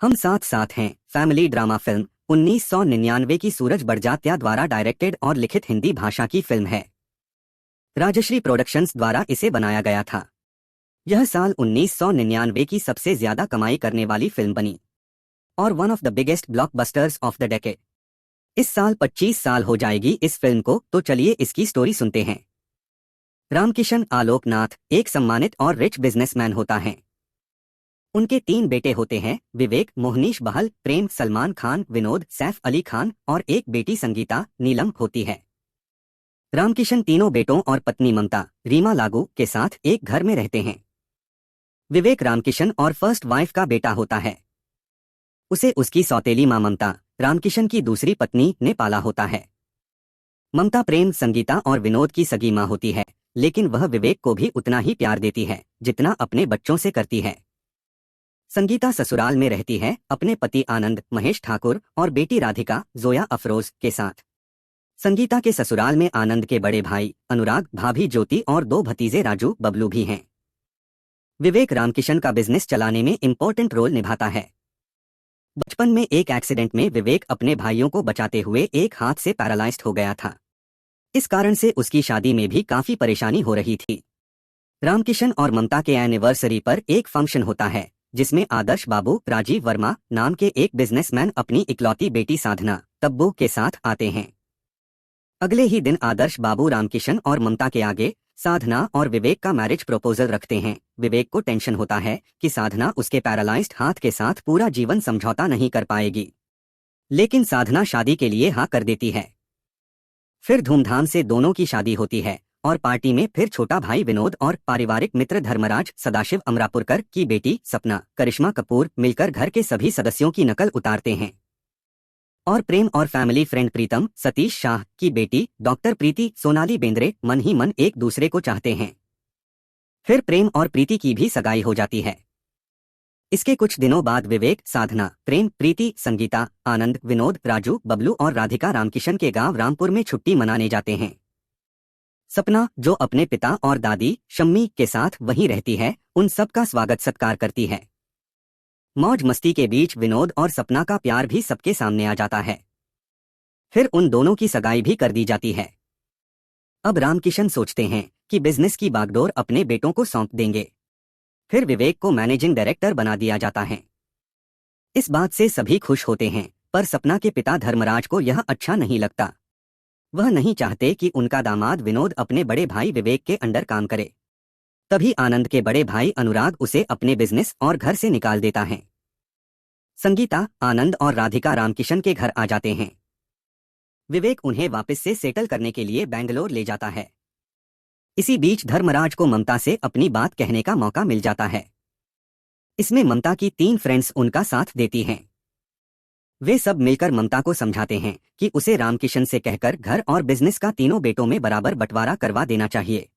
हम साथ साथ हैं फैमिली ड्रामा फिल्म 1999 की सूरज बड़जात्या द्वारा डायरेक्टेड और लिखित हिंदी भाषा की फिल्म है। राजश्री प्रोडक्शंस द्वारा इसे बनाया गया था। यह साल 1999 की सबसे ज्यादा कमाई करने वाली फिल्म बनी और one of the biggest blockbusters of the decade. इस साल 25 साल हो जाएगी इस फिल्म को, तो चलिए इसकी स्टोरी सुनते हैं। रामकिशन आलोकनाथ एक सम्मानित और रिच बिजनेसमैन होता है। उनके 3 बेटे होते हैं, विवेक, मोहनीश बहल, प्रेम, सलमान खान, विनोद, सैफ अली खान और एक बेटी संगीता, नीलम होती है। रामकिशन तीनों बेटों और पत्नी ममता, रीमा लागू के साथ एक घर में रहते हैं। विवेक रामकिशन और फर्स्ट वाइफ का बेटा होता है। उसे उसकी सौतेली मां ममता, रामकिशन की दूसरी पत्नी, ने पाला होता है। ममता प्रेम, संगीता और विनोद की सगी मां होती है, लेकिन वह विवेक को भी उतना ही प्यार देती है जितना अपने बच्चों से करती है। संगीता ससुराल में रहती है अपने पति आनंद, महेश ठाकुर और बेटी राधिका, जोया अफरोज के साथ। संगीता के ससुराल में आनंद के बड़े भाई अनुराग, भाभी ज्योति और 2 भतीजे राजू, बबलू भी हैं। विवेक रामकिशन का बिजनेस चलाने में इंपॉर्टेंट रोल निभाता है। बचपन में एक एक्सीडेंट में विवेक अपने भाइयों को बचाते हुए एक हाथ से पैरालाइज्ड हो गया था। इस कारण से उसकी शादी में भी काफी परेशानी हो रही थी। रामकिशन और ममता के एनिवर्सरी पर एक फंक्शन होता है जिसमें आदर्श बाबू, राजीव वर्मा नाम के एक बिजनेसमैन अपनी इकलौती बेटी साधना, तब्बू के साथ आते हैं। अगले ही दिन आदर्श बाबू रामकिशन और ममता के आगे साधना और विवेक का मैरिज प्रपोजल रखते हैं। विवेक को टेंशन होता है कि साधना उसके पैरालाइज्ड हाथ के साथ पूरा जीवन समझौता नहीं कर पाएगी, लेकिन साधना शादी के लिए हाँ कर देती है। फिर धूमधाम से दोनों की शादी होती है और पार्टी में फिर छोटा भाई विनोद और पारिवारिक मित्र धर्मराज, सदाशिव अमरापुरकर की बेटी सपना, करिश्मा कपूर मिलकर घर के सभी सदस्यों की नकल उतारते हैं और प्रेम और फैमिली फ्रेंड प्रीतम, सतीश शाह की बेटी डॉक्टर प्रीति, सोनाली बेंद्रे मन ही मन एक दूसरे को चाहते हैं। फिर प्रेम और प्रीति की भी सगाई हो जाती है। इसके कुछ दिनों बाद विवेक, साधना, प्रेम, प्रीति, संगीता, आनंद, विनोद, राजू, बबलू और राधिका रामकिशन के गांव रामपुर में छुट्टी मनाने जाते हैं। सपना, जो अपने पिता और दादी शम्मी के साथ वहीं रहती है, उन सबका स्वागत सत्कार करती है। मौज मस्ती के बीच विनोद और सपना का प्यार भी सबके सामने आ जाता है। फिर उन दोनों की सगाई भी कर दी जाती है। अब रामकिशन सोचते हैं कि बिजनेस की बागडोर अपने बेटों को सौंप देंगे। फिर विवेक को मैनेजिंग डायरेक्टर बना दिया जाता है। इस बात से सभी खुश होते हैं, पर सपना के पिता धर्मराज को यह अच्छा नहीं लगता। वह नहीं चाहते कि उनका दामाद विनोद अपने बड़े भाई विवेक के अंडर काम करे। तभी आनंद के बड़े भाई अनुराग उसे अपने बिजनेस और घर से निकाल देता है। संगीता, आनंद और राधिका रामकिशन के घर आ जाते हैं। विवेक उन्हें वापस से सेटल करने के लिए बेंगलोर ले जाता है। इसी बीच धर्मराज को ममता से अपनी बात कहने का मौका मिल जाता है। इसमें ममता की 3 फ्रेंड्स उनका साथ देती हैं। वे सब मिलकर ममता को समझाते हैं कि उसे रामकिशन से कहकर घर और बिजनेस का तीनों बेटों में बराबर बंटवारा करवा देना चाहिए।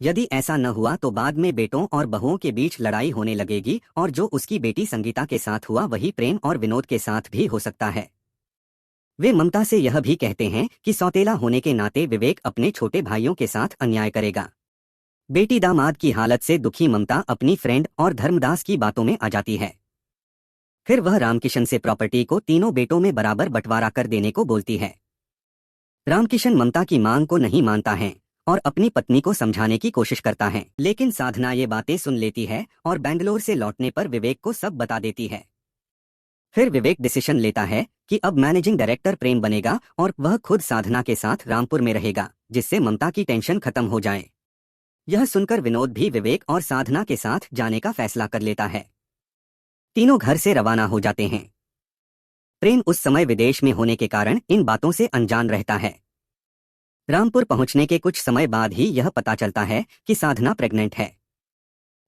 यदि ऐसा न हुआ तो बाद में बेटों और बहुओं के बीच लड़ाई होने लगेगी और जो उसकी बेटी संगीता के साथ हुआ वही प्रेम और विनोद के साथ भी हो सकता है। वे ममता से यह भी कहते हैं कि सौतेला होने के नाते विवेक अपने छोटे भाइयों के साथ अन्याय करेगा। बेटी दामाद की हालत से दुखी ममता अपनी फ्रेंड और धर्मदास की बातों में आ जाती है। फिर वह रामकिशन से प्रॉपर्टी को तीनों बेटों में बराबर बंटवारा कर देने को बोलती है। रामकिशन ममता की मांग को नहीं मानता है और अपनी पत्नी को समझाने की कोशिश करता है, लेकिन साधना ये बातें सुन लेती है और बेंगलोर से लौटने पर विवेक को सब बता देती है। फिर विवेक डिसीजन लेता है कि अब मैनेजिंग डायरेक्टर प्रेम बनेगा और वह खुद साधना के साथ रामपुर में रहेगा, जिससे ममता की टेंशन खत्म हो जाए। यह सुनकर विनोद भी विवेक और साधना के साथ जाने का फैसला कर लेता है। तीनों घर से रवाना हो जाते हैं। प्रेम उस समय विदेश में होने के कारण इन बातों से अनजान रहता है। रामपुर पहुंचने के कुछ समय बाद ही यह पता चलता है कि साधना प्रेग्नेंट है।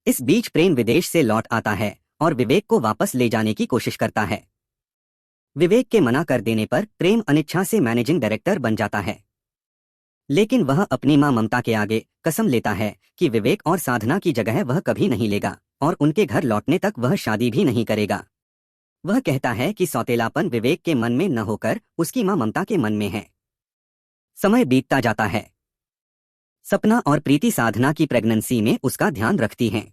इस बीच प्रेम विदेश से लौट आता है और विवेक को वापस ले जाने की कोशिश करता है। विवेक के मना कर देने पर प्रेम अनिच्छा से मैनेजिंग डायरेक्टर बन जाता है, लेकिन वह अपनी मां ममता के आगे कसम लेता है कि विवेक और साधना की जगह वह कभी नहीं लेगा और उनके घर लौटने तक वह शादी भी नहीं करेगा। वह कहता है कि सौतेलापन विवेक के मन में न होकर उसकी मां ममता के मन में है। समय बीतता जाता है। सपना और प्रीति साधना की प्रेगनेंसी में उसका ध्यान रखती हैं।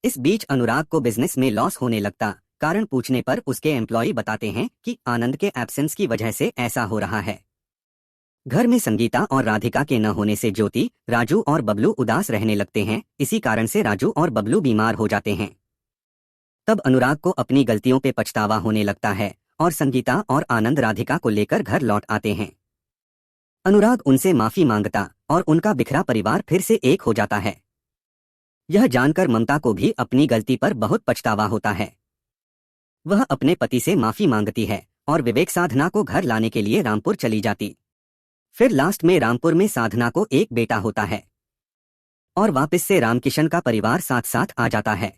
इस बीच अनुराग को बिजनेस में लॉस होने लगता, कारण पूछने पर उसके एम्प्लॉई बताते हैं कि आनंद के एब्सेंस की वजह से ऐसा हो रहा है। घर में संगीता और राधिका के न होने से ज्योति, राजू और बबलू उदास रहने लगते हैं। इसी कारण से राजू और बबलू बीमार हो जाते हैं। तब अनुराग को अपनी गलतियों पे पछतावा होने लगता है और संगीता और आनंद राधिका को लेकर घर लौट आते हैं। अनुराग उनसे माफी मांगता और उनका बिखरा परिवार फिर से एक हो जाता है। यह जानकर ममता को भी अपनी गलती पर बहुत पछतावा होता है। वह अपने पति से माफी मांगती है और विवेक साधना को घर लाने के लिए रामपुर चली जाती। फिर लास्ट में रामपुर में साधना को एक बेटा होता है और वापस से रामकिशन का परिवार साथ साथ आ जाता है।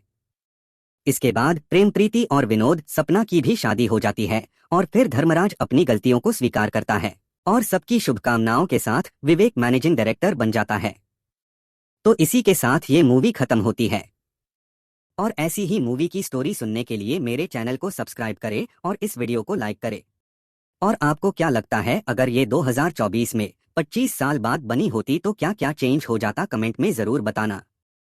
इसके बाद प्रेम प्रीति और विनोद सपना की भी शादी हो जाती है और फिर धर्मराज अपनी गलतियों को स्वीकार करता है और सबकी शुभकामनाओं के साथ विवेक मैनेजिंग डायरेक्टर बन जाता है। तो इसी के साथ ये मूवी खत्म होती है। और ऐसी ही मूवी की स्टोरी सुनने के लिए मेरे चैनल को सब्सक्राइब करें और इस वीडियो को लाइक करें। और आपको क्या लगता है, अगर ये 2024 में 25 साल बाद बनी होती तो क्या क्या चेंज हो जाता, कमेंट में ज़रूर बताना।